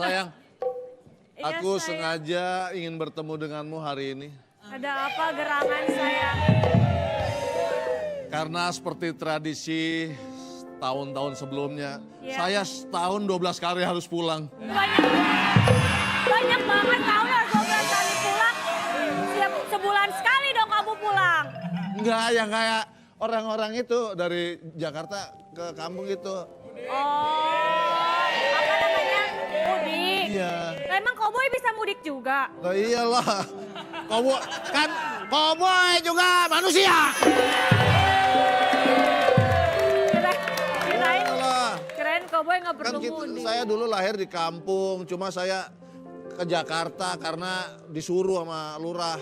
Sayang, Iya, aku sayang. sengaja ingin bertemu denganmu hari ini. Ada apa gerangan sayang? Karena seperti tradisi tahun-tahun sebelumnya, Iya. saya setahun 12 kali harus pulang. Banyak banget tahu ya 12 kali pulang. Sebulan sekali dong kamu pulang. Enggak, yang kayak orang-orang itu dari Jakarta ke kampung itu. Oh, apa namanya? Mudik. Iya. Lah, emang koboi bisa mudik juga? Lah iyalah. Koboi juga manusia. Kirain koboi nggak perlu mudik. Saya dulu lahir di kampung, cuma saya ke Jakarta karena disuruh sama lurah.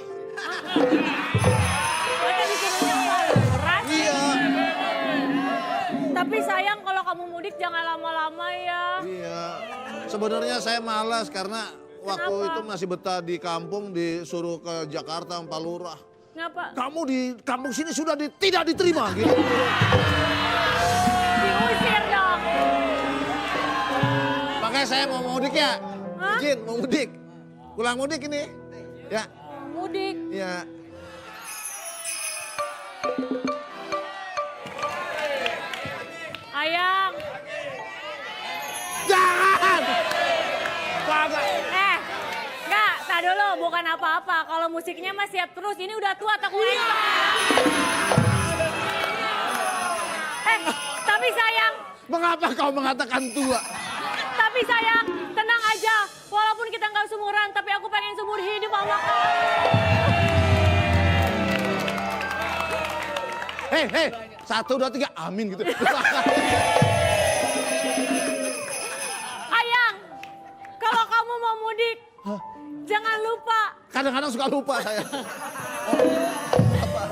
Mereka bikinnya lurah. Iya. Tapi sayang kalau kamu mudik jangan lama-lama ya. Iya. Sebenarnya saya malas karena waktu Kenapa? itu masih betah di kampung disuruh ke Jakarta sama Pak Lurah. Ngapa? Kamu di kampung sini sudah tidak diterima gitu. Diusir dong. Makanya saya mau mudik ya. Hah? Izin mau mudik. Pulang mudik ini. Ya. Mudik. Ya. Ayang. Jangan. Kagak. Enggak, tak dulu, bukan apa-apa. Kalau musiknya mah siap terus, ini udah tua tak lempar. Tapi sayang, Mengapa kau mengatakan tua? tapi sayang, tenang aja. Walaupun kita nggak sumuran, tapi aku pengen seumur hidup sama kamu. Hei, 1, 2, 3, amin gitu. Ayang, kalau kamu mau mudik, jangan lupa. Kadang-kadang suka lupa saya.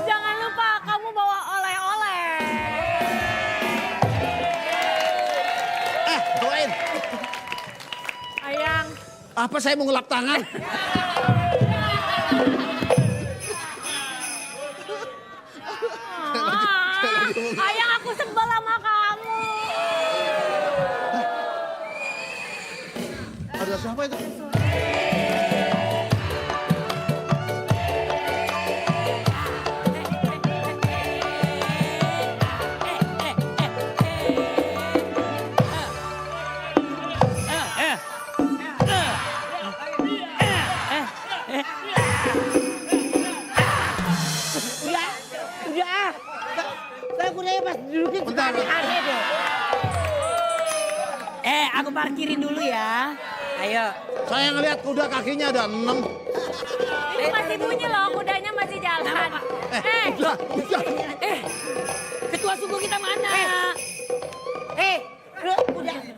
Jangan lupa kamu bawa oleh-oleh. Doain. Ayang, Apa saya mau ngelap tangan? ayang aku sebel sama kamu. Ada siapa itu? Udah. Saya kudanya pas dudukin suka Bentar. aneh deh. Aku parkirin dulu ya. Ayo. Saya ngelihat kuda kakinya ada 6. Ini masih bunyi loh, kudanya masih jalan. Udah. Ketua suku kita mana?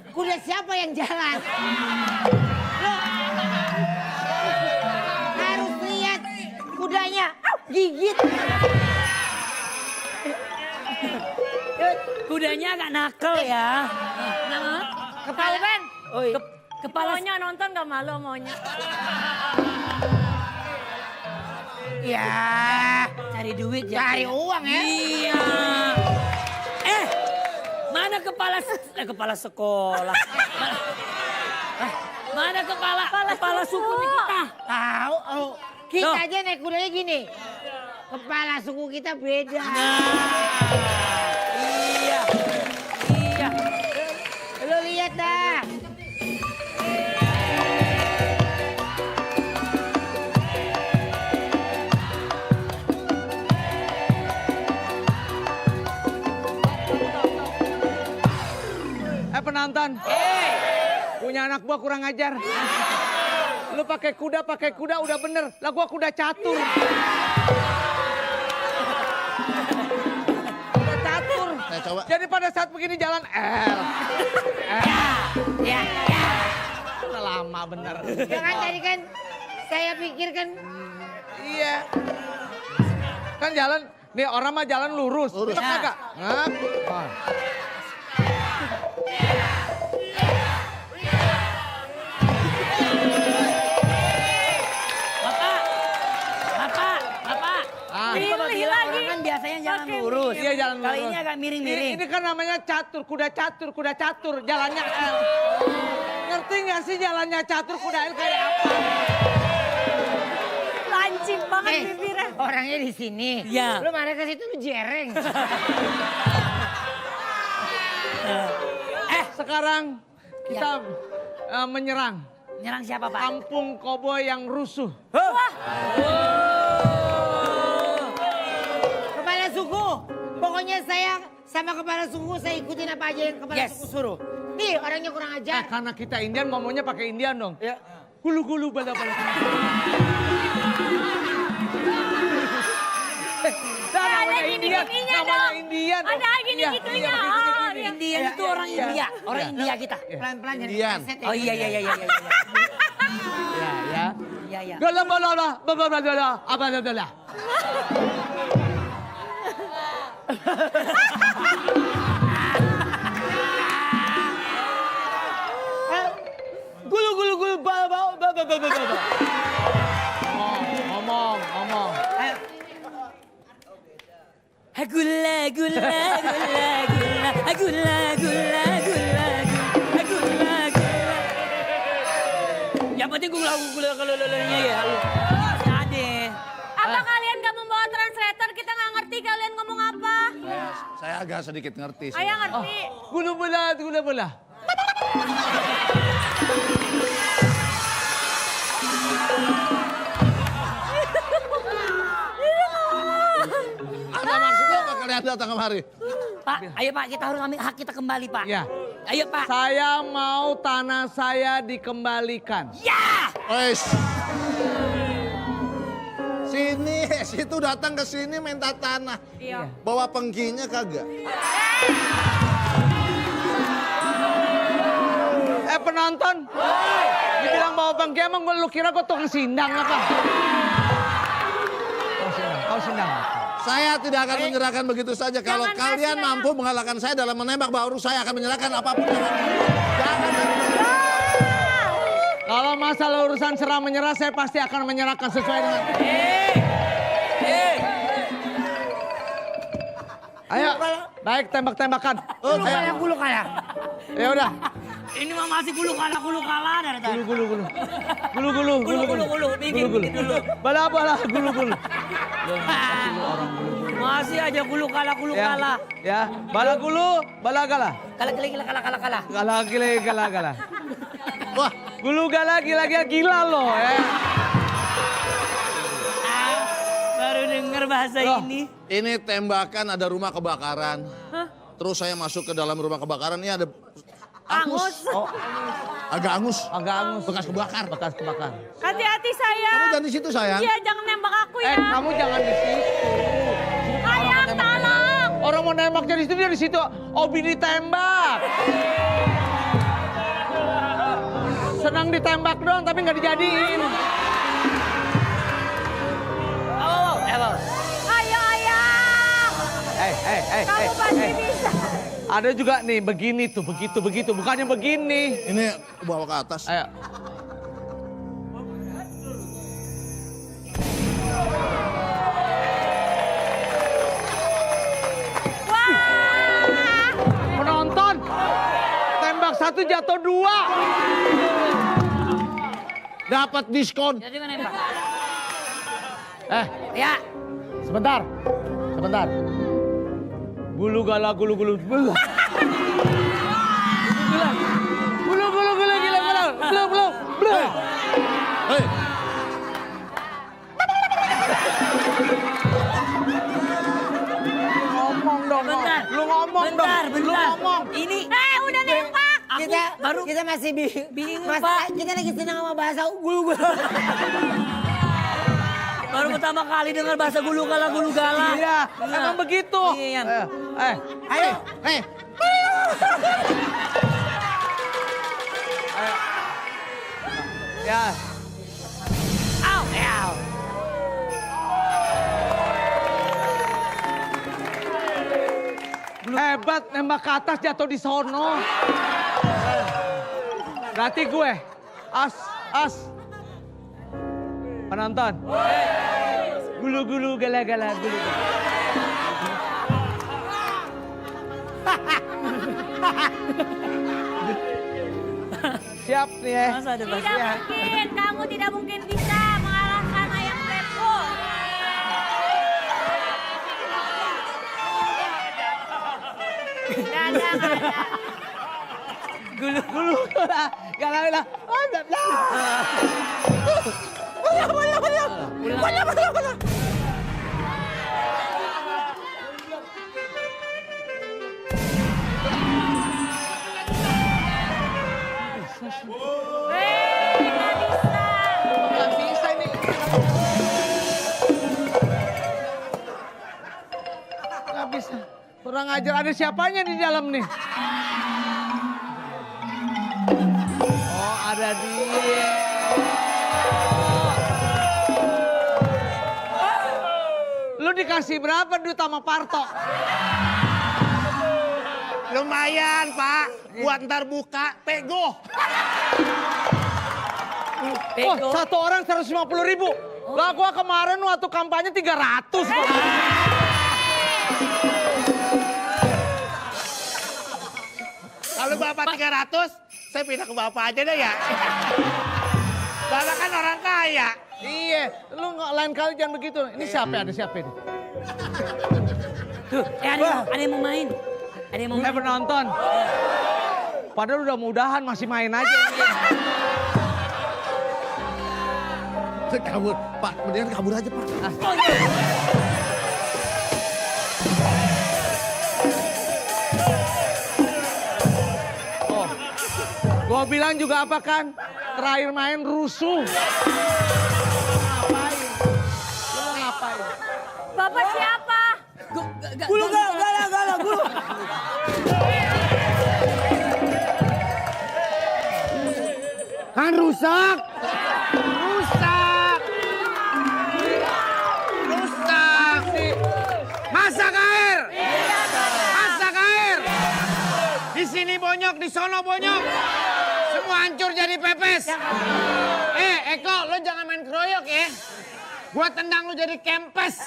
Kuda siapa yang jalan? Loh, harus lihat kudanya. Gigit. Kudanya agak nakal ya. Kepala Ben, Kepala maunya nonton gak malu maunya. ya. Cari duit ya. Cari uang ya. Iya. Mana kepala sekolah? Mana kepala suku kita? Tahu. Kita aja naik kudanya gini. Kepala suku kita beda. Iya. Lo lihat dah. Penonton, punya anak gua kurang ajar. Lu pakai kuda udah bener. Lah gua kuda catur. Kuda catur. Saya coba. Jadi pada saat begini jalan Ya. Udah lama bener. Jangan tadi kan saya pikirkan Iya. Kan jalan, nih orang mah jalan lurus. Lurus. Kita kagak. Ngap. Bapak. Pilih lagi. Kan biasanya jalan Pakai lurus. Iya jalan lurus. Kali ini agak miring-miring. Ini kan namanya catur, kuda catur. Jalannya Ngerti nggak sih jalannya catur kudail kayak apa? Lancip banget bibirnya. Orangnya di sini. Iya. Lu mana ke situ lu jereng. Sekarang kita menyerang Nyerang siapa, Pak? kampung koboi yang rusuh. Kepala suku. Pokoknya saya sama kepala suku saya ikutin apa aja yang kepala suku suruh. Nih orangnya kurang ajar. Karena kita Indian ngomongnya pakai Indian dong. Ya. Gulu-gulu bala-bala. Ada gini-gininya dong. Indian. Ada gini-gitunya. Indian itu orang India. Orang India kita. Pelan-pelan jangan Indian. keset ya. Oh iya. Ya, ya. Iya. Gala-bala, bala-bala, abala-bala. Gulu-gulu, bala-bala. Ngomong. Gula. Yang penting gula-gulanya ya. Masih ada. Apa kalian gak membawa translator? Kita gak ngerti kalian ngomong apa. Saya agak sedikit ngerti. Ayah ngerti. Gula-bala. Ada maksudnya apa kalian datang kemari? Pak, ayo Pak, kita harus ambil hak kita kembali, Pak. Ya. Ayo, Pak. Saya mau tanah saya dikembalikan. Ya! Wes. Sini, situ datang ke sini minta tanah. Iya. Bawa pengginya kagak? Penonton. Dibilang bawa bangke emang lu kira gue tukang sindang apa? Kau sindang. Saya tidak akan menyerahkan begitu saja. Kalau Jangan kalian kasih mampu mengalahkan saya dalam menembak, baru saya akan menyerahkan apapun. Jangan. Kalau masalah urusan serah menyerah, saya pasti akan menyerahkan sesuai dengan. Ayo, baik tembak-tembakan. Gulu kalah. Ya udah. Ini mah masih gulu kalah dari tadi. Gulu. Bikin dulu. Bala, gulu. Masih aja gulu kalah. Ya, bala gulu, bala gala. Kalah. Gala. Wah, Gulu gala gila loh ya. Baru denger bahasa Loh. ini tembakan ada rumah kebakaran. Terus saya masuk ke dalam rumah kebakaran, ini ada Angus. agak angus. Bekas kebakar. Hati-hati Kamu sayang. jangan di situ sayang. Iya jangan nembak aku ya. Kamu jangan di situ. Ayang tolong. Orang mau nembaknya di situ, dia di situ. Obi ditembak. Senang ditembak doang, tapi nggak dijadiin. Ayo ayang. Kamu pasti bisa. Ada juga nih begini tuh, begitu, bukannya begini. Ini bawa ke atas. Ayo. Penonton, tembak satu jatuh dua. Dapat diskon. Jadi mana Pak? Ya. Sebentar. Gulu gala. Gulu gila. Hei, Ngomong dong. Bentar. Lu ngomong dong. Lu ngomong. Ini Udah nembak. Kita masih bingung, Mas, Pak. kita lagi senang sama bahasa gulu. baru pertama kali dengar bahasa gulu gala. Iya, emang begitu. Iya. Ayo. Ya. Au. Hebat, nembak ke atas jatuh di sono. Berarti gue. As. Penonton. Gulu gala. siap nih ya. Masa ada Tidak pasti. mungkin, kamu tidak mungkin bisa mengalahkan ayam Pepo. Tidak ada. Gulu. Galah. Oh, nggak bisa ini. Nggak bisa. Kurang ajar, ada siapanya di dalam nih? Oh, ada dia. Lu dikasih berapa duit sama Parto? Lumayan, Pak. Buat ntar buka, pego. Oh, satu orang 150.000. Lah gua kemarin waktu kampanye 300. Kalau Bapak 300, saya pindah ke Bapak aja deh ya. Bapak kan orang kaya. Iya, lu nggak lain kali jangan begitu. Ini siapa ya? Ada siapa ini? Tuh, ada yang mau main. Ada yang mau main. Penonton. Padahal udah mudahan masih main aja. Kabur, Pak. Mendingan kabur aja, Pak. Oh, gua bilang juga apa kan? Terakhir main rusuh. Ngapain? Lu mau ngapain? Bapak siapa? Gulu galak, gulu. Kan rusak. Masak air. Masak air. Di sini bonyok, di sono bonyok. Semua hancur jadi pepes. Eko, lo jangan main keroyok ya. Gua tendang lu jadi kempes.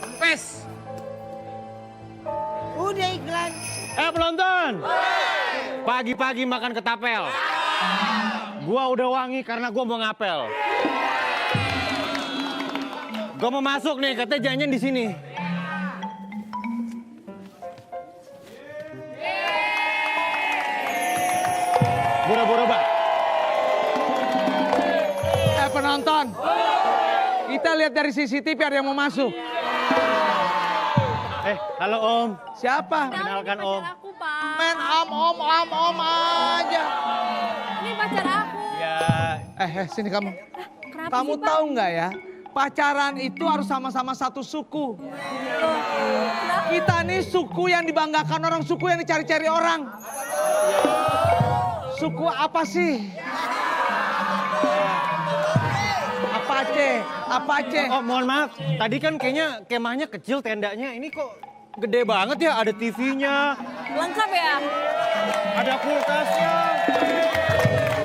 Kempes. Udah iklan. Penonton, pagi-pagi makan ketapel. Gua udah wangi karena gua mau ngapel. Gua mau masuk nih, katanya janjian di sini. Bora-bora, Pak. Penonton, kita lihat dari CCTV ada yang mau masuk. Halo Om. Siapa? Kenalkan, Ini Om. pacar aku, Pak. Main om aja. Ini pacar aku. Ya, Sini kamu. Kenapa Kamu sih, Pak? tahu nggak ya? Pacaran itu harus sama-sama satu suku. Kita nih suku yang dibanggakan orang, suku yang dicari-cari orang. Suku apa sih? Apache. oh mohon maaf. Tadi kan kayaknya kemahnya kecil tendanya. Ini kok gede banget ya? Ada TV-nya, Lengkap ya? ada kulkasnya.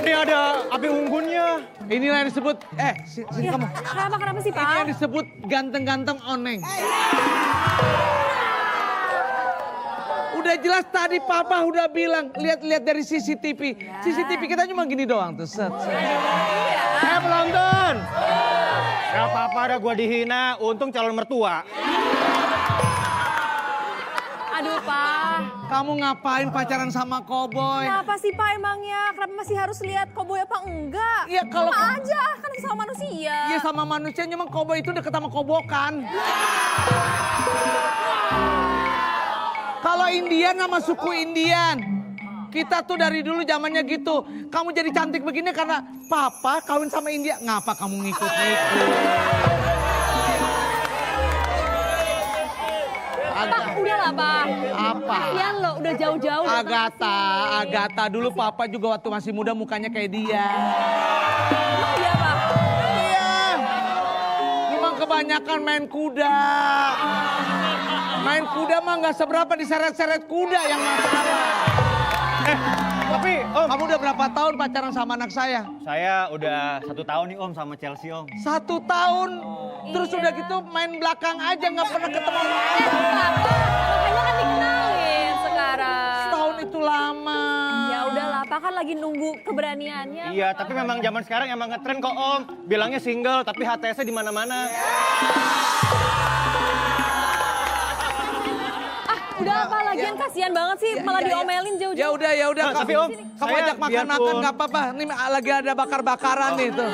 Ini ada api unggunnya. Inilah yang disebut, sini kamu. Kenapa sih, Ini yang Pak? disebut ganteng-ganteng oneng. Udah jelas tadi Papa udah bilang, lihat-lihat dari CCTV. CCTV kita cuma gini doang tuh, set. Penonton. Gak apa-apa ada gua dihina, untung calon mertua. Aduh, Pak. Kamu ngapain pacaran sama koboi? Kenapa sih, Pak, emangnya? Kenapa masih harus lihat koboi apa enggak? Iya, kalau- Sama aja, kan sama manusia. Iya sama manusia, memang koboi itu deket sama kobokan. Kalau Indian nama suku Indian. Kita tuh dari dulu zamannya gitu. Kamu jadi cantik begini karena Papa kawin sama India. Ngapa kamu ngikut-ngikut? Pak, udahlah, Pak. Apa? Kasian loh, udah jauh-jauh. Agatha dulu Papa juga waktu masih muda mukanya kayak dia. Iya, Pak. Iya. Memang kebanyakan main kuda. Main kuda mah nggak seberapa diseret-seret kuda yang masalah. Tapi Om, Kamu udah berapa tahun pacaran sama anak saya? saya udah 1 tahun nih Om sama Chelsea Om. 1 tahun. Terus Iya. udah gitu main belakang aja nggak pernah ketemu. Makanya kan dikenalin sekarang. Setahun itu lama. Ya udahlah, Pak kan lagi nunggu keberaniannya. Iya, tapi memang zaman sekarang emang ngetren kok Om. Bilangnya single, tapi HTS-nya di mana-mana. Udah apa lagian kasihan banget sih malah diomelin Ya jauh-jauh. udah Nah, tapi Om, kamu saya ajak makan-makan biarpun- nggak apa-apa. Ini lagi ada bakar-bakaran nih tuh.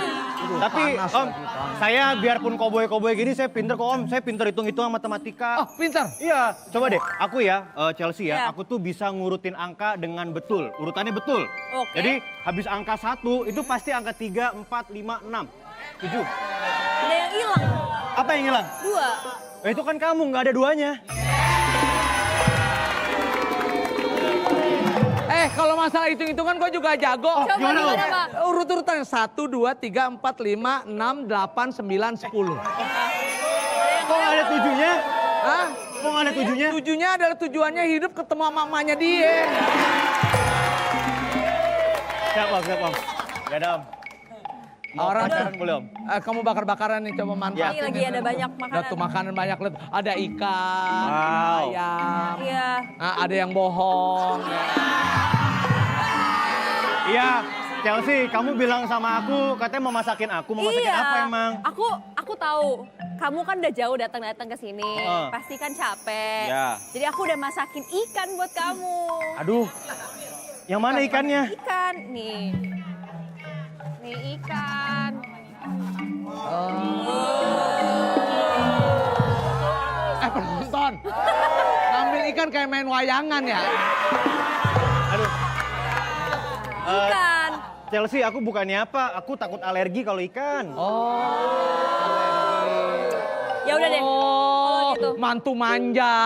Tapi Om, saya biarpun koboi-koboi gini saya pinter kok Om. Saya pinter hitung-hitung matematika. Oh, pintar. Iya, coba deh. Aku ya, Chelsea Iya. ya, aku tuh bisa ngurutin angka dengan betul. Urutannya betul. Oke. Jadi habis angka 1 itu pasti angka 3, 4, 5, 6, 7. Ada yang hilang. Apa yang hilang? 2. Itu kan kamu, nggak ada duanya. Kalau masalah hitung-hitungan gue juga jago. Coba gimana, Om? gimana, Pak? Urut-urutan 1, 2, 3, 4, 5, 6, 8, 9, 10. Kok nggak ada 7-nya? Hah? Kok nggak ada 7-nya? 7-nya adalah tujuannya hidup ketemu sama mamanya dia. Siap Om, siap Om. Gak ada Om. Mau Orang- pacaran boleh Om? Kamu bakar-bakaran nih coba manfaatin. Ini lagi ada banyak makanan. Lihat tuh makanan banyak lihat. Ada ikan, Wow. ayam. Iya. Nah, ada yang bohong. Iya, Chelsea, kamu bilang sama aku katanya mau masakin aku. Mau masakin apa emang? Aku tahu. Kamu kan udah jauh datang ke sini. Pasti kan capek. Iya. Jadi aku udah masakin ikan buat kamu. Aduh, yang mana ikannya? Ikan nih. Nih ikan. Penonton. Ngambil ikan kayak main wayangan ya. Aduh. Ikan. Chelsea, aku bukannya apa, aku takut alergi kalau ikan. Ya udah deh. Kalau gitu. Mantu manja.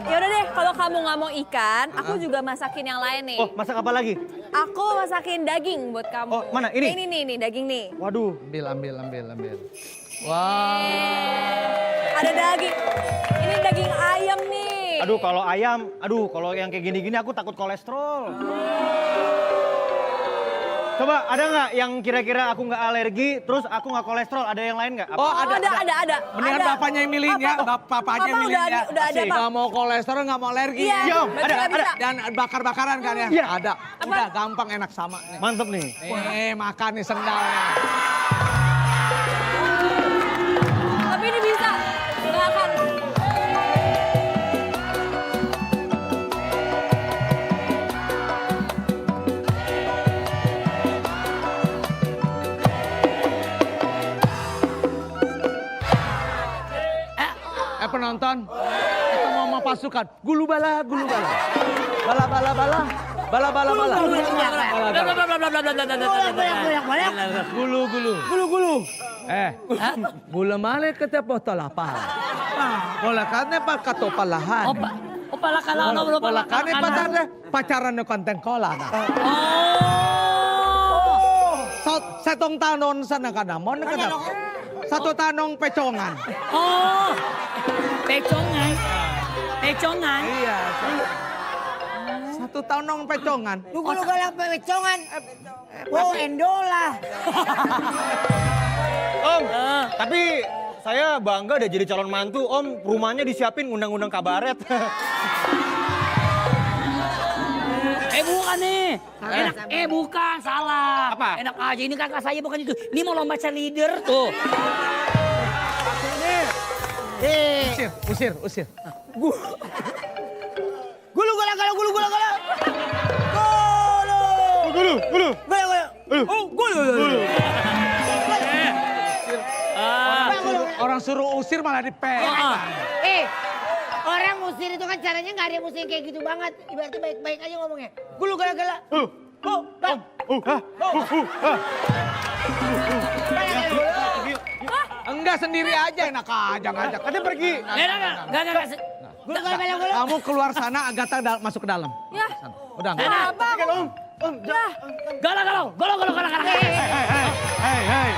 Ya udah deh, kalau kamu nggak mau ikan, aku juga masakin yang lain nih. Oh, masak apa lagi? Aku masakin daging buat kamu. Oh, mana? Ini? Ini daging nih. Waduh. Ambil. Wah. Ada daging. Ini daging ayam nih. Aduh, kalau ayam, kalau yang kayak gini-gini aku takut kolesterol. Coba ada nggak yang kira-kira aku nggak alergi, terus aku nggak kolesterol, ada yang lain nggak? Oh, ada. Mendingan Ada. bapaknya yang milihin ya. Bapaknya yang milihin ya. Udah ada, Pak. Nggak mau kolesterol, nggak mau alergi. Iya, Iya, Om, berarti ada. nggak bisa. Dan bakar-bakaran kan ya? Iya. Ada. Udah gampang enak sama. Mantep nih. Makan nih sendalnya. Tapi ini bisa. Silakan. Penonton, kita mau sama pasukan. Gulu bala. Bala. Gulu. Gula male kete potolapan. Polakane pa katopalahan. Polakane pacarnya pacaran ng konten kola na. Setong tanon sa nakadamon. Satu tanong pecongan. Pecongan. Iya. Satu tanong pecongan. Gulo ka lang pecongan. Oh, endola. Om, tapi saya bangga deh jadi calon mantu. Om, rumahnya disiapin undang-undang kabaret. Bukan nih. Bukan, salah. Apa? Enak aja, ini kakak saya bukan itu. Ini mau lomba cheerleader tuh. Usir. Gulu gala. Orang suruh usir malah dipek. Orang musir itu kan caranya nggak ada musir kayak gitu banget. Ibaratnya baik-baik aja ngomongnya. Gulu gala. Enggak sendiri aja enak aja ngajak. Ada pergi. Enggak. Gulu gala. Kamu keluar sana, Agatha masuk ke dalam. Ya. Udah enggak? Apa? Om, Galau. Hei.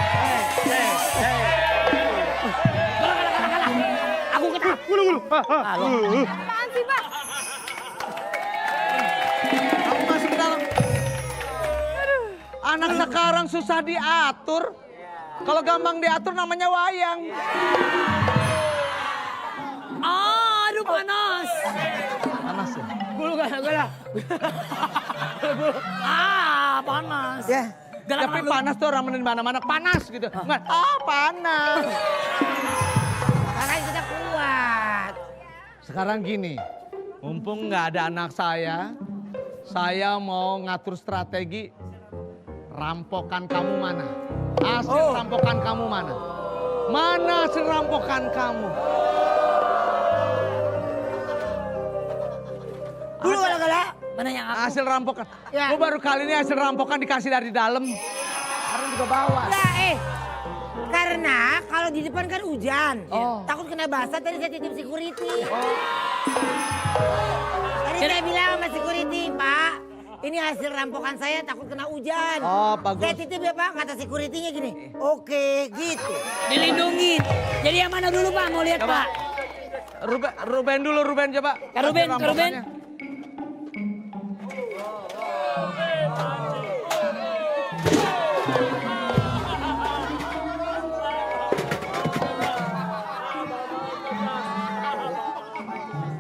Aku ketap. Gulu. Apaan sih, Pak? Kamu masuk ke dalam. Anak sekarang susah diatur. Kalau gampang diatur namanya wayang. Aduh panas. Panas ya? Gulu galak. Panas. Ya. Galak Tapi lu. panas tuh orang di mana-mana panas gitu. Nggak, panas. Karena kita kuat. Sekarang gini, mumpung nggak ada anak saya mau ngatur strategi rampokan kamu mana? Hasil rampokan kamu mana? Mana hasil rampokan kamu? Gulu galak-galak. Mana yang aku? Hasil rampokan. Ya. Gue baru kali ini hasil rampokan dikasih dari dalam. Sekarang juga bawa. Lah karena kalau di depan kan hujan. Takut kena basah tadi saya titip security. Tadi saya bilang sama security, Pak. Ini hasil rampokan saya takut kena hujan. Oh, bagus. Saya titip ya Pak, kata security-nya gini. Oke, gitu. Dilindungi. Jadi yang mana dulu Pak? Mau lihat Coba. Pak? Ruben dulu, Ruben coba. Kak Ruben, Hasil Kak Ruben. rampokannya.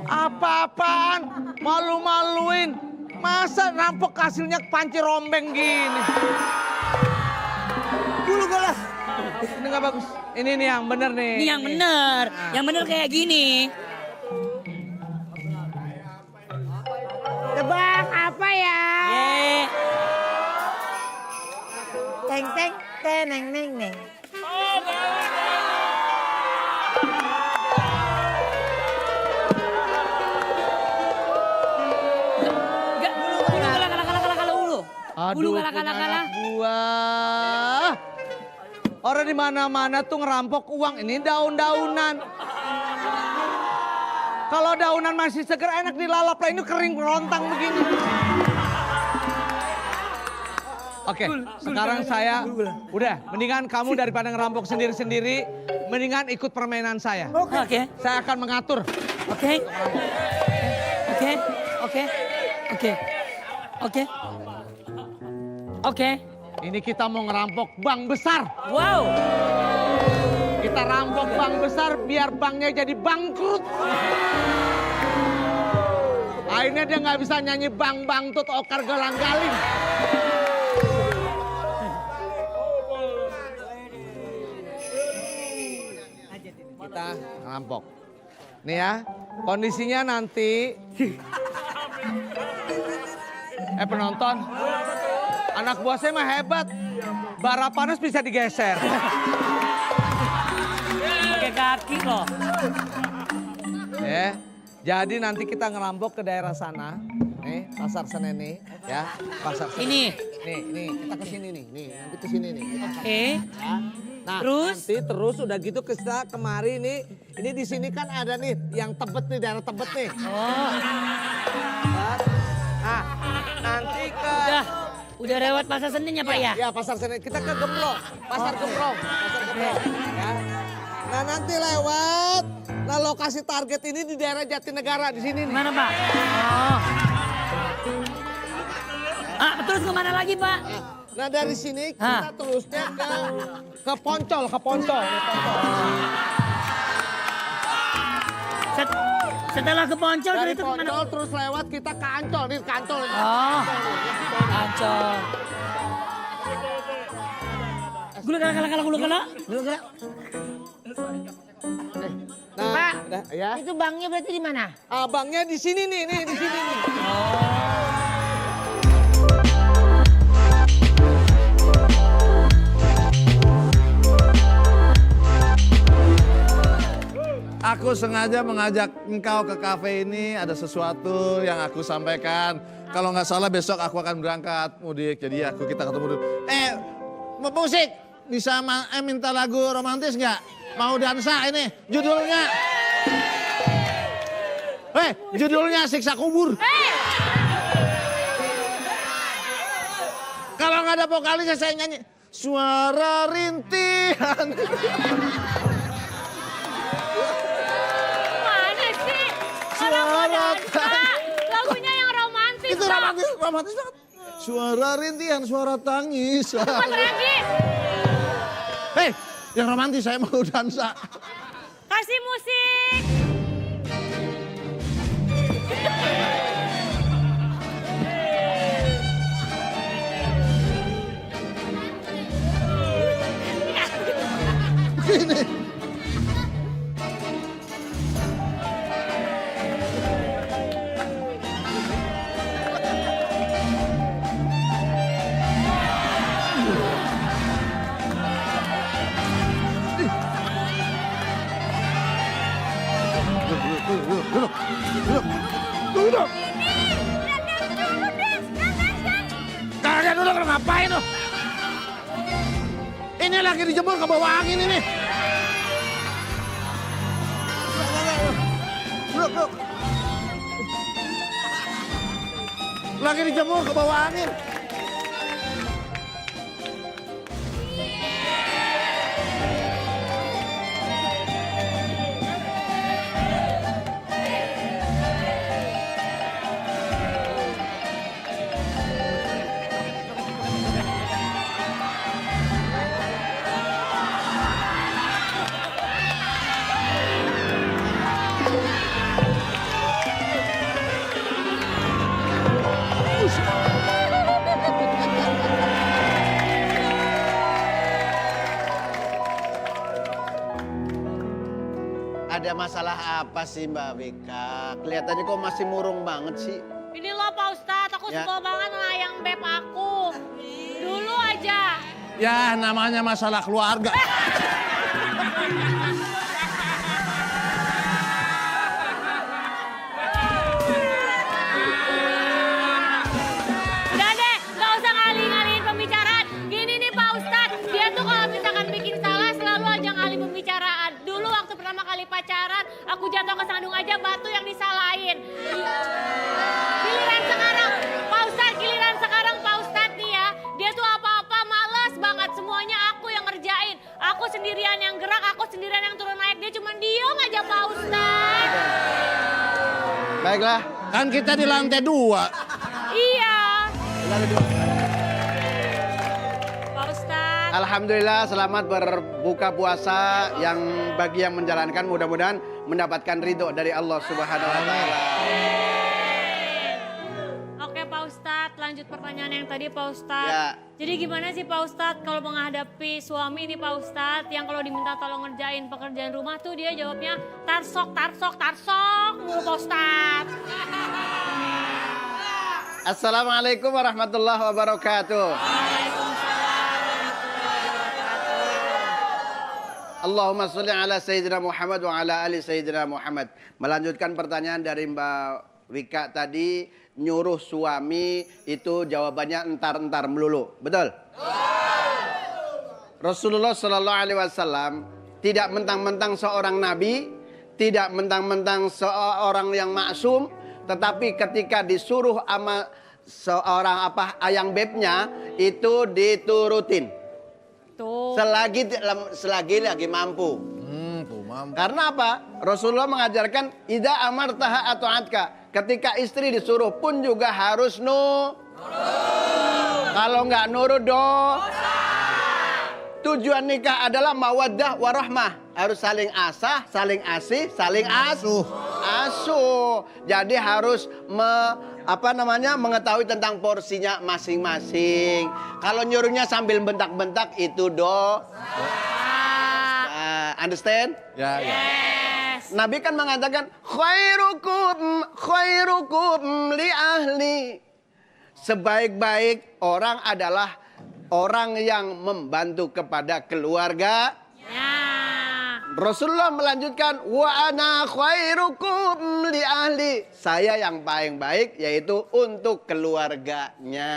Apa-apaan? Malu-maluin. Masa rampok hasilnya panci rombeng gini? Gulu galak. Ini nggak bagus. Ini nih yang bener nih. Ini yang bener. Yang bener kayak gini. Tebak apa ya? Teng teng teneng neng neng. Gulu galak dulu. Gulu Aduh, galak. punya gua. Orang di mana-mana tuh ngerampok uang. Ini daun-daunan. Kalau daunan masih seger enak dilalap lah. Ini kering rontang begini. Oke, sekarang saya udah mendingan kamu daripada ngerampok sendiri-sendiri, mendingan ikut permainan saya. Oke. Saya akan mengatur. Oke. Ini kita mau ngerampok bank besar. Wow. Kita rampok bank besar biar banknya jadi bangkrut. Akhirnya dia nggak bisa nyanyi bang tut okar galang galing. Kita rampok. Nih ya, kondisinya nanti. Penonton, anak buah saya mah hebat. Bara panas bisa digeser. Pakai kaki loh. Jadi nanti kita ngerampok ke daerah sana. Nih, Pasar Senen nih, ya. Pasar Senen. Ini. Nih, kita ke sini nih. Nanti ke sini nih. Oke. Ya. Nah, Terus? nanti terus udah gitu kita kemari nih. Ini di sini kan ada nih yang Tebet nih, daerah Tebet nih. Oh. Nah, nanti ke Udah lewat Pasar Senen ya Pak ya? Ya, Pasar Senen. Kita ke Gemblong, Pasar Gemblong. Pasar Gemblong. Ya. Nah, nanti lewat. Nah, lokasi target ini di daerah Jatinegara di sini nih. Mana Pak? Oh. Terus kemana lagi Pak? Nah, dari sini kita terusnya ke Poncol, Setelah ke Poncol Dari itu kemana? Poncol terus lewat kita ke Ancol, nih ke Ancol. Oh. Ancol. Gula galak. Nah, Pak, udah, ya. itu banknya berarti di mana? Abangnya di sini nih, di sini nih. Aku sengaja mengajak engkau ke kafe ini, ada sesuatu yang aku sampaikan. Kalau nggak salah besok aku akan berangkat mudik, jadi kita ketemu dulu. Musik, bisa minta lagu romantis nggak? Mau dansa ini, judulnya. Judulnya Siksa Kubur. Kalau nggak ada vokalisnya saya nyanyi. Suara rintihan. Mana sih? Orang mau dansa. Lagunya yang romantis, Itu Pak. romantis banget. Suara rintihan, suara tangis. Cepat Regi. Hei, yang romantis saya mau dansa. Kasih musik. Begini. Duduk. Kalian duduk ngapain tuh? Ini lagi dijemur ke bawah angin ini. Duduk. Lagi dijemur ke bawah angin. Ada masalah apa sih Mbak Wika? Kelihatannya kok masih murung banget sih. Ini loh Pak Ustadz, aku Ya. suka banget ngelayang beb aku. Dulu aja. Ya namanya masalah keluarga. Udah deh, gak usah ngalih-ngalihin pembicaraan. Gini nih Pak Ustadz, dia tuh kalau misalkan bikin salah selalu aja ngalih pembicaraan. Dulu waktu pertama kali pacaran, aku jatuh ke sandung aja batu yang disalahin. Giliran sekarang, Pak Ustadz, giliran sekarang Pak Ustadz nih ya. Dia tuh apa-apa males banget, semuanya aku yang ngerjain. Aku sendirian yang gerak, aku sendirian yang turun naik. Dia cuma diem aja Pak Ustadz. Baiklah. Kan kita di lantai 2. Iya. Pak Ustadz. Alhamdulillah selamat berbuka puasa yang bagi yang menjalankan mudah-mudahan mendapatkan ridho dari Allah Subhanahu wa taala. Oke Pak Ustadz, lanjut pertanyaan yang tadi Pak Ustadz. Ya. Jadi gimana sih Pak Ustadz kalau menghadapi suami ini Pak Ustadz yang kalau diminta tolong ngerjain pekerjaan rumah tuh dia jawabnya tarsok mulu Pak Ustadz. Assalamualaikum warahmatullahi wabarakatuh. Allahumma sholli ala Sayyidina Muhammad wa ala ali Sayyidina Muhammad. Melanjutkan pertanyaan dari Mbak Wika tadi, nyuruh suami itu jawabannya entar-entar melulu. Betul? Rasulullah Shallallahu Alaihi Wasallam tidak mentang-mentang seorang nabi, tidak mentang-mentang seorang yang maksum, tetapi ketika disuruh sama seorang ayang bebnya itu diturutin. Tuh. Selagi lagi mampu. Karena apa? Rasulullah mengajarkan idza amartaha ata'atka. Ketika istri disuruh pun juga harus nurut. Kalau nggak nurut tujuan nikah adalah mawaddah warahmah. Harus saling asah, saling asih, saling asuh. Jadi harus mengetahui tentang porsinya masing-masing. Kalau nyuruhnya sambil bentak-bentak itu understand? Ya, ya. Yes. Nabi kan mengatakan khairukum li ahli. Sebaik-baik orang adalah orang yang membantu kepada keluarga. Ya. Rasulullah melanjutkan wa ana khairukum li ahli. Saya yang paling baik yaitu untuk keluarganya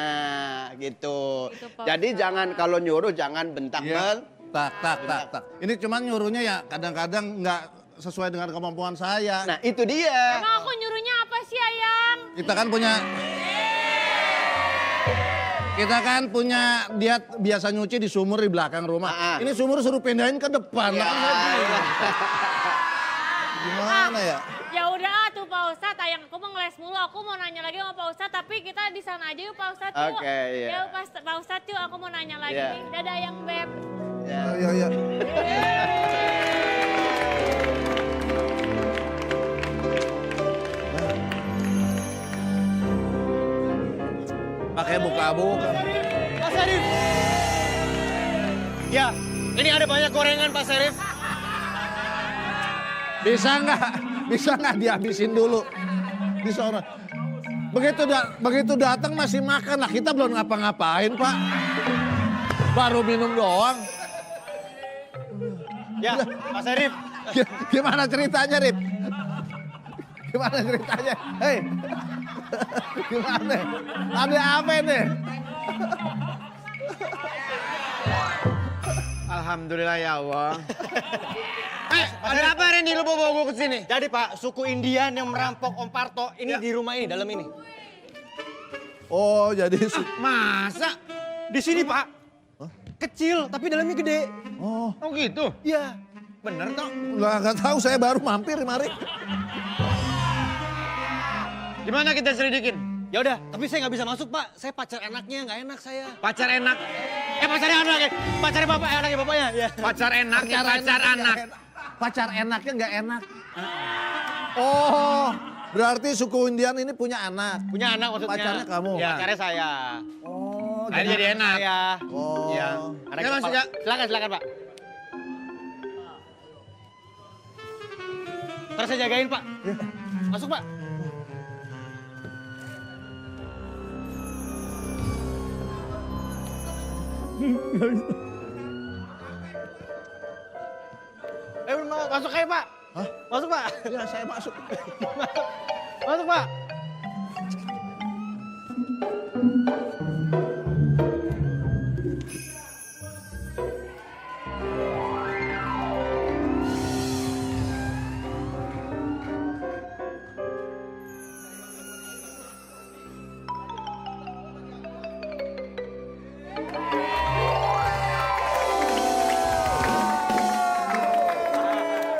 gitu. Jadi jangan kalau nyuruh jangan bentak-bentak. Tak. Ini cuman nyuruhnya ya kadang-kadang nggak sesuai dengan kemampuan saya. Nah, itu dia. Emang aku nyuruhnya apa sih Ayang? Kita kan punya dia biasa nyuci di sumur di belakang rumah. Ini sumur suruh pindahin ke depan. Gimana ya? Ya udah tuh Pak Ustadz, yang aku mau ngeles mulu. Aku mau nanya lagi sama Pak Ustadz, tapi kita di sana aja yuk Pak Ustadz yuk. Oke, iya. Ya Pak Ustadz yuk, aku mau nanya lagi Iya. nih. Dadah yang beb. Iya. Pakai buka-buka. Pak Syarif. Ya, ini ada banyak gorengan Pak Syarif. Bisa nggak dihabisin dulu di sana. Begitu datang masih makan lah, kita belum ngapa-ngapain Pak. Baru minum doang. Ya, Pak Syarif. Gimana ceritanya, Rip? Gimana ceritanya? Hei, gimana? Ada apa ini? Alhamdulillah ya Allah. Ada apa Randy lu bawa gue ke sini? Jadi Pak, suku Indian yang merampok Om Parto ini di rumah ini, dalam ini. Oh, jadi Masa? Di sini Pak. Kecil, tapi dalamnya gede. oh, Oh gitu? Iya. Bener toh? nggak tahu, saya baru mampir kemari. Gimana kita selidikin? Ya udah, tapi saya nggak bisa masuk Pak. Saya pacar enaknya, nggak enak saya. Pacar enak. Pacarnya anak ya. Pacarnya bapak, anaknya bapaknya. Ya. Pacar enaknya pacar anak. Pacar enaknya nggak enak. Oh, berarti suku Indian ini punya anak. Punya anak maksudnya. Pacarnya kamu? Ya. Pacarnya saya. Oh, Akhirnya jadi enak. Saya. Oh. Iya. Ya, masuk, ya. Silakan Pak. Ntar saya jagain Pak. Masuk Pak. Masuk aja Pak. Hah? Masuk Pak. Ya, saya masuk. Masuk Pak.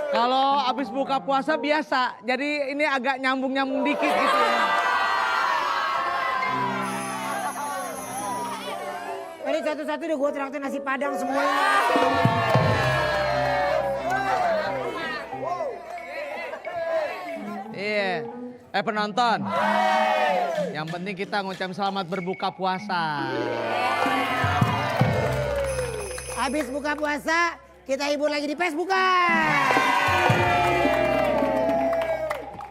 Kalau habis buka puasa biasa, jadi ini agak nyambung-nyambung dikit gitu. Ini satu-satu udah gue traktir nasi padang semuanya. Iya. Penonton. Yang penting kita ngucapin selamat berbuka puasa. Habis buka puasa, kita hibur lagi di Facebook.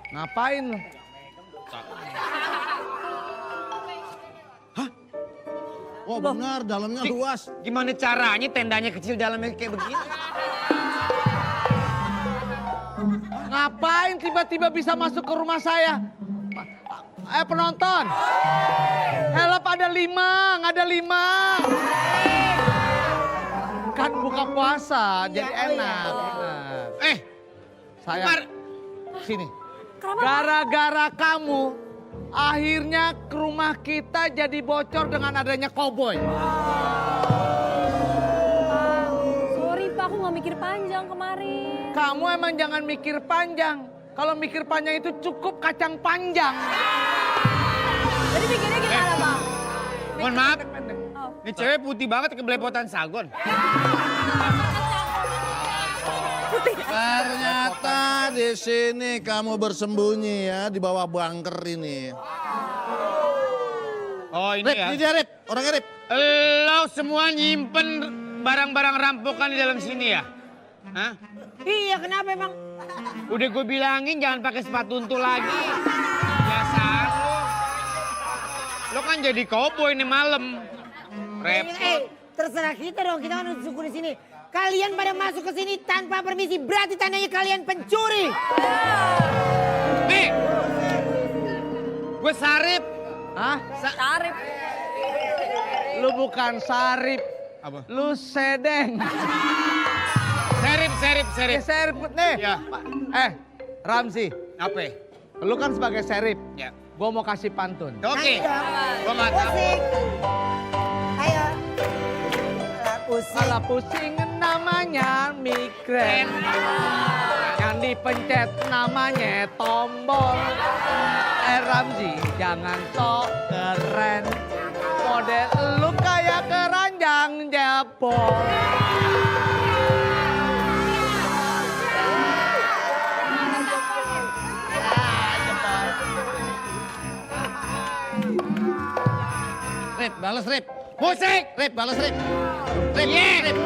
Ngapain lu? Oh benar, dalamnya luas. Gimana caranya tendanya kecil dalamnya kayak begini? Ngapain tiba-tiba bisa masuk ke rumah saya? Penonton. Help ada 5, nggak ada 5. Kan buka puasa, jadi enak. Saya sini. Gara-gara kamu, akhirnya ke rumah kita jadi bocor dengan adanya koboi. Sorry Pak, aku nggak mikir panjang kemarin. Kamu emang jangan mikir panjang. Kalau mikir panjang itu cukup kacang panjang. Jadi mikirnya gimana Bang? Mohon maaf, Pendek-pendek. ini cewek putih banget kebelepotan sagon. Ternyata di sini kamu bersembunyi ya, di bawah bunker ini. Oh ini Rip, ya. ini dia Rip, orangnya Rip. Lo semua nyimpen barang-barang rampokan di dalam sini ya? Hah? Iya, kenapa emang? Udah gue bilangin jangan pakai sepatu untu lagi. Biasaan lo. Lo kan jadi cowboy nih malam. Repot. Terserah kita dong, kita kan suku di sini. Kalian pada masuk ke sini tanpa permisi, berarti tandanya kalian pencuri. Nih, gue Sarip. Hah? Tarif. Lu bukan Sarip. Apa? Lu Sedeng. Serip. Serip nih. Ya. Ramzi. Apa? Lu kan sebagai Serip. Ya. Gua mau kasih pantun. Oke. Gue mantap. Pusing. Ayo. Alah, pusing. Malah pusing namanya migrain. Yang dipencet namanya tombol. Ramzi jangan sok keren. Model lu kayak keranjang jebol. Rip, balas Rip. Musik! Rip, balas Rip. Rip, Yeah. Rip.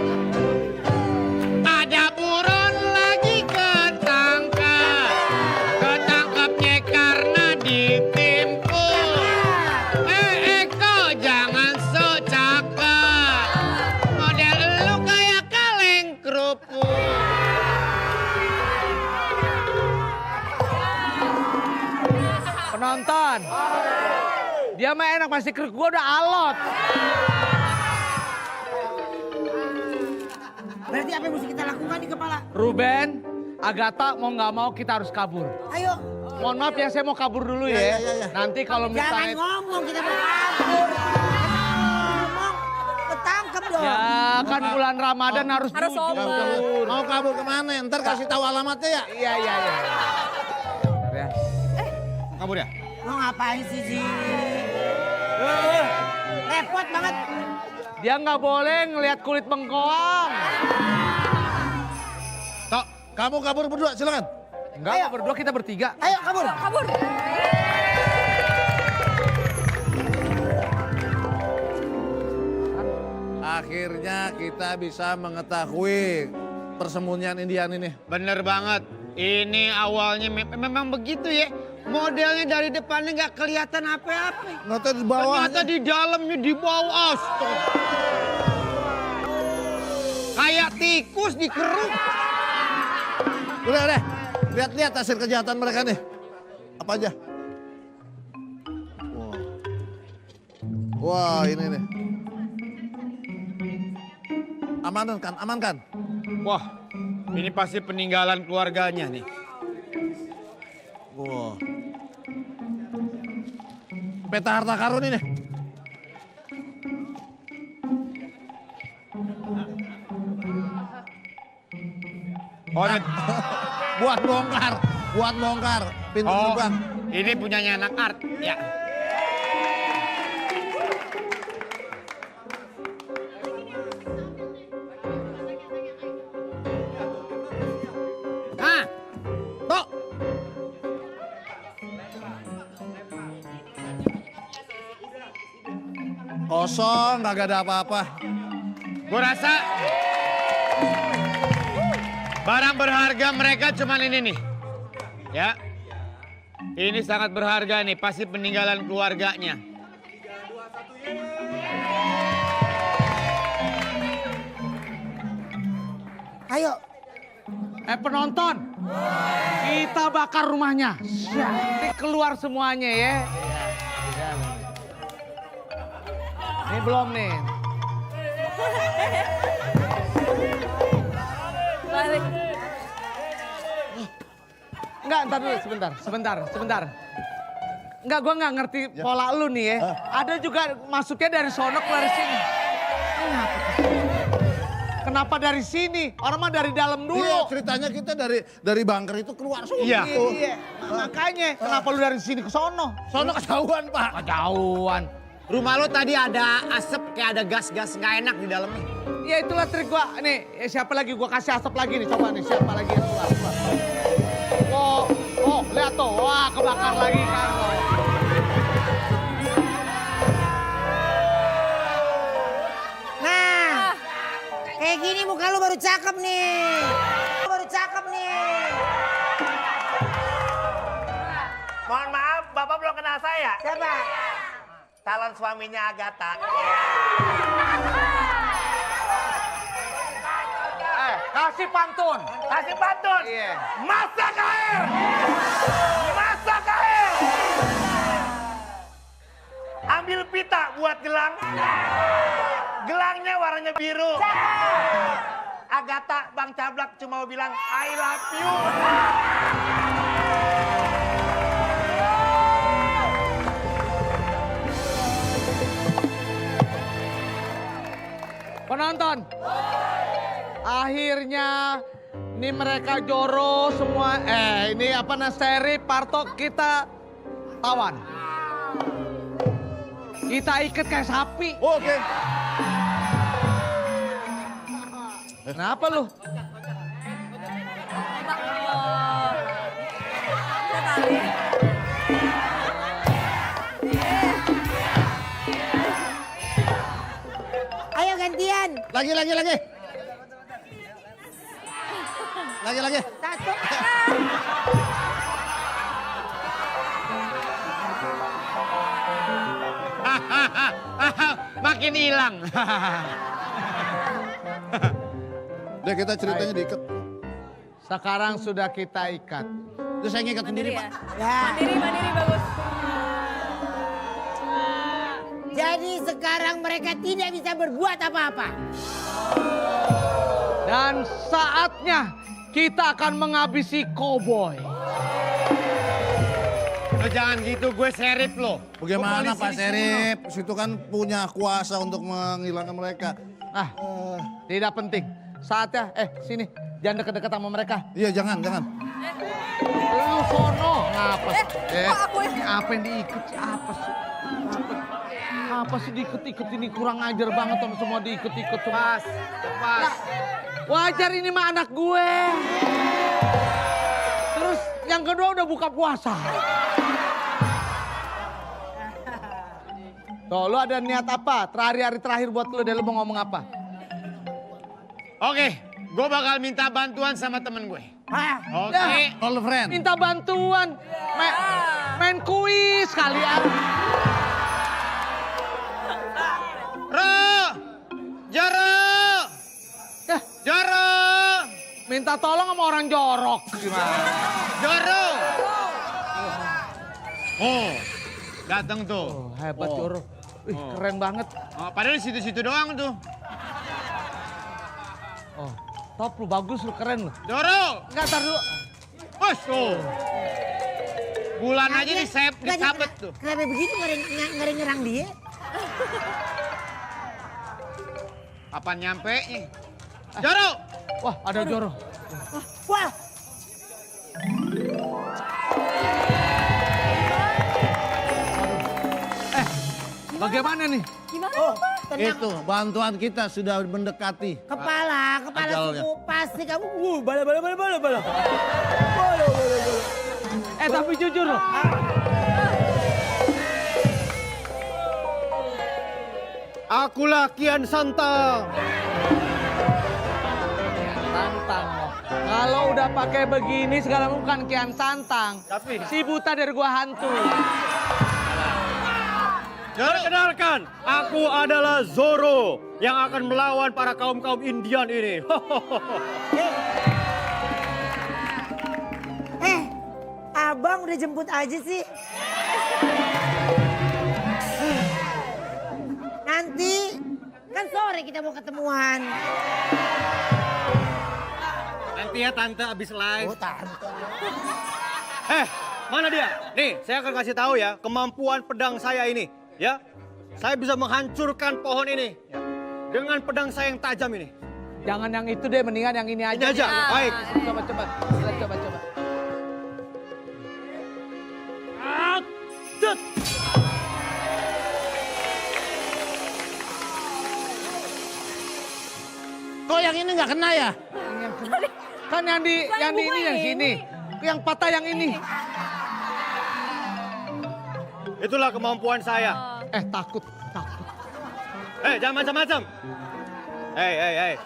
Ada buron lagi ketangkap. Ketangkapnya karena ditipu. Eko jangan sok cakep. Model lu kayak kaleng kerupuk. Penonton. Dia mah enak, masih keruk gua udah alot. Berarti apa yang mesti kita lakukan di kepala? Ruben, Agatha mau nggak mau kita harus kabur. Ayo. Mohon maaf ya, saya mau kabur dulu ya. Ya. Nanti kalau Jangan misalnya... ngomong, kita mau kabur. Ngomong, ketangkep dong. Ya kan bulan Ramadan harus jujur. Mau kabur kemana? Ntar kasih tahu alamatnya ya. Iya. Ya. Kabur ya? Lo ngapain sih, Ji? Repot banget. Dia nggak boleh ngelihat kulit bengkoang. Tok, kamu kabur berdua, silakan. Enggak, berdua kita bertiga. Ayo, kabur. Kabur. Akhirnya kita bisa mengetahui persembunyian Indian ini. Bener banget. Ini awalnya memang begitu ya. Modelnya dari depannya nggak kelihatan apa-apa. Nggak tahu di bawah. Ternyata di dalamnya di bawah. Astaga. Kayak tikus dikeruk. Udah. Lihat hasil kejahatan mereka nih. Apa aja? Wah, ini nih. Amankan. Wah, ini pasti peninggalan keluarganya nih. Wah. Peta harta karun ini. Oh, ini, Buat bongkar pintu oh, gerbang. ini punyanya anak art. Ya. Ah, Tok. Kosong, kagak ada apa-apa. gue rasa barang berharga mereka cuman ini nih. Ya. Ini sangat berharga nih, pasti peninggalan keluarganya. Ayo. Penonton, kita bakar rumahnya. Nanti keluar semuanya ya. Ini belum nih. Balik. Enggak, ntar dulu, sebentar. Enggak, gua nggak ngerti pola lu nih ya. Ada juga masuknya dari sono keluar sini. Kenapa dari sini? Orang mah dari dalam dulu. Iya, ceritanya kita dari bunker itu keluar semua. Iya. Iya. Makanya, kenapa lu dari sini ke sono? Sono ketahuan, Pak. Kejauhan. Rumah lo tadi ada asap kayak ada gas-gas nggak enak di dalamnya. Ya itulah trik gua. Nih, siapa lagi gua kasih asap lagi nih. Coba nih, siapa lagi yang keluar. Oh, lihat tuh. Wah, kebakar lagi kan. Nah, kayak gini muka lu baru cakep nih. Mohon maaf, Bapak belum kenal saya. Siapa? Calon suaminya Agatha. Kasih pantun. Iya. Masak air! Ambil pita buat gelang. Gelangnya warnanya biru. Agatha, Bang Cablak cuma mau bilang I love you. Penonton. Akhirnya Ini mereka Joro semua. Ini apa Seri, Parto, kita tawan. Kita ikat kayak sapi. Oke. Kenapa lu? Ayo gantian. Lagi. Lagi. Satu. Makin hilang. Udah kita ceritanya diikat. Sekarang sudah kita ikat. Terus saya ngikat sendiri, Pak. Ya. Mandiri bagus. Jadi sekarang mereka tidak bisa berbuat apa-apa. Dan saatnya kita akan menghabisi koboi. Lo jangan gitu, gue serip lo. Bagaimana Pak Serip? Situ kan punya kuasa untuk menghilangkan mereka. Tidak penting. Saatnya, sini. Jangan deket-deket sama mereka. Iya, jangan. Lu sono. Ngapa? Ini apa yang diikut sih? Apa sih diikut-ikut ini? Kurang ajar banget om semua diikut-ikut. Pas. Wajar ini mah anak gue. Terus yang kedua udah buka puasa. Tuh, lu ada niat apa? Hari terakhir buat lu deh, lu mau ngomong apa? Oke, gue bakal minta bantuan sama temen gue. Hah? Oke. All friend. Minta bantuan. Main kuis kalian. Joro! Joro! Minta tolong sama orang jorok. Gimana? Joro! Oh, datang tuh. Hebat jorok. Wih, keren banget. Oh, padahal di situ-situ doang tuh. Top lu, bagus lu, keren lu. Joro! Enggak, tar dulu. Bos tuh. Bulan aja disabet tuh. Kenapa begitu ngeri nyerang dia? Kapan nyampe nya? Joro! Wah, ada Joro. Wah, Bagaimana nih? Itu bantuan kita sudah mendekati. kepala Ajalnya. suku pasti kamu. Bala. Tapi jujur loh. Akulah Kian Santang. Santang loh. Kalau udah pakai begini segala bukan Kian Santang. Tapi Si buta dari gua hantu. perkenalkan, aku adalah Zoro yang akan melawan para kaum-kaum Indian ini. Abang udah jemput aja sih. Nanti kan sore kita mau ketemuan. Nanti ya tante abis live. Oh, tante. Mana dia? Nih, saya akan kasih tahu ya kemampuan pedang saya ini. Ya, saya bisa menghancurkan pohon ini dengan pedang saya yang tajam ini. Jangan yang itu deh, mendingan yang ini aja. Ini aja, baik. Coba. Kok yang ini nggak kena ya? Kan yang di ini yang sini. Yang patah yang ini. Itulah kemampuan saya. Takut. Jangan macam-macam. Hei.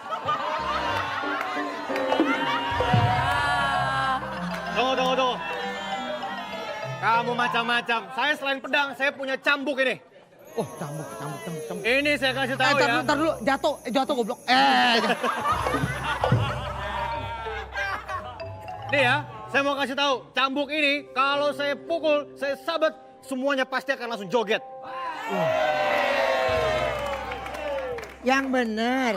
Tunggu. Kamu macam-macam. Saya selain pedang, saya punya cambuk ini. Oh, cambuk. Ini saya kasih tahu ya. Tar dulu, jatuh goblok. Nih ya, saya mau kasih tahu, cambuk ini kalau saya pukul, saya sabet, semuanya pasti akan langsung joget. Yang benar.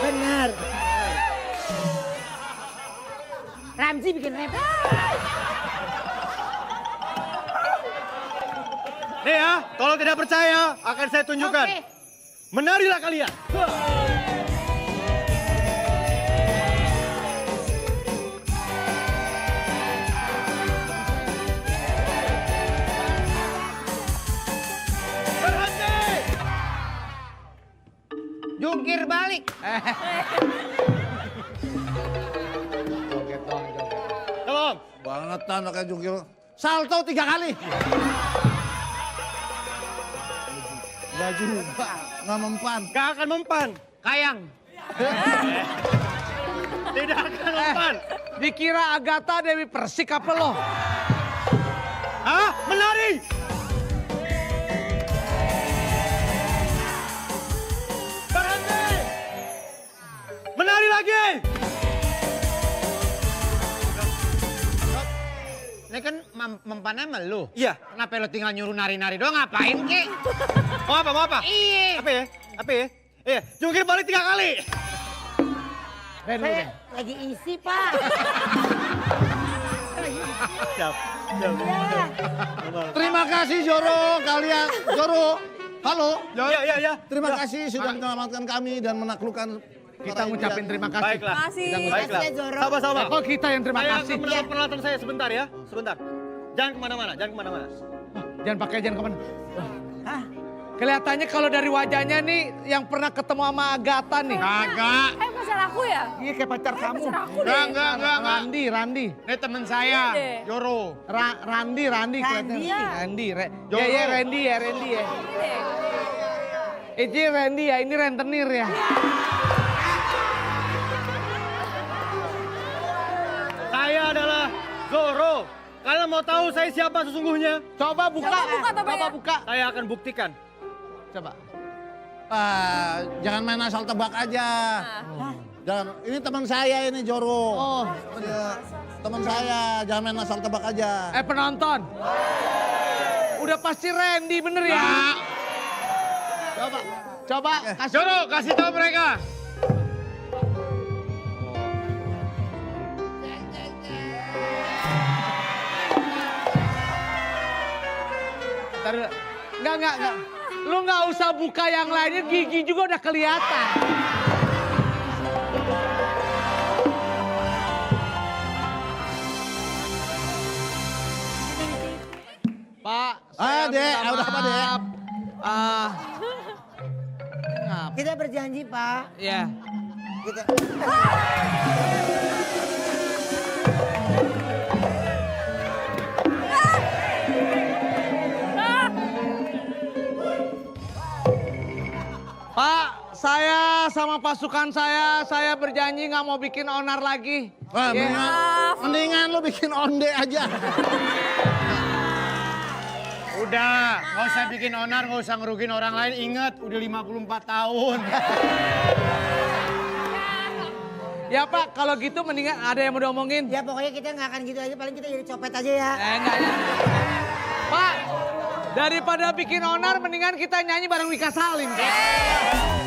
Benar. Ramzi bikin rap. Nih ya, kalau tidak percaya akan saya tunjukkan. Oke. Menarilah kalian. Joget dong, joget. Coba Om. Bangetan pakai jungkir. Salto 3 kali. Enggak juga, nggak mempan. Gak akan mempan. Kayang. Tidak akan mempan. Dikira Agatha Dewi Persik apa lo? Hah? Menari. Berhenti. Menari lagi. Ini kan mempannya sama lu. Iya. Kenapa lo tinggal nyuruh nari-nari doang, ngapain kek? Mau apa? Mau apa? Iya. Apa ya? Apa ya? Iya, jungkir balik 3 kali. Ren, lu, Saya Ren. lagi isi, Pak. Siap. Siap. Terima kasih Joro, kalian. Joro, halo. Ya. Terima kasih sudah menyelamatkan kami dan menaklukkan. Kita ngucapin terima kasih. Baiklah. Kasih. Baiklah. Kasih ya, Joro. Sama-sama. Kok kita yang terima Saya kasih? akan mendapat peralatan saya sebentar ya. Sebentar. Jangan kemana-mana, jangan kemana-mana. Jangan kemana. Kelihatannya kalau dari wajahnya nih yang pernah ketemu sama Agatha nih. Kagak. Pacar aku ya? Iya kayak pacar kamu. Pacar aku deh. Enggak. Randi. Ini temen saya, Deh. Joro. Randi kelihatannya. Randi. Joro. Ya Randy ya. Ini Randy ya, ini rentenir ya. Saya adalah Zoro. Kalian mau tahu saya siapa sesungguhnya? Coba buka. Coba buka. Saya akan buktikan. Coba. Jangan main asal tebak aja. Jangan. Ini teman saya ini Joro. Oh. Teman saya, jangan main asal tebak aja. Penonton. Udah pasti Randy bener ya? Coba kasih. Joro, kasih tahu mereka. Ntar dulu. Enggak. Lu nggak usah buka yang lainnya, gigi juga udah kelihatan. Pak, saya Dek, minta udah apa, Dek? maaf. Ngap. Kita berjanji, Pak. Ya. Kita... Pak, saya sama pasukan saya berjanji nggak mau bikin onar lagi. Wah, Ya. mendingan lu bikin onde aja. Udah, nggak usah bikin onar, nggak usah ngerugin orang lain. Ingat, udah 54 tahun. Ya Pak, kalau gitu mendingan ada yang mau diomongin. Ya pokoknya kita nggak akan gitu aja, paling kita jadi copet aja ya. Enggak ya. Pak, daripada bikin onar mendingan kita nyanyi bareng Wika Salim. Pak.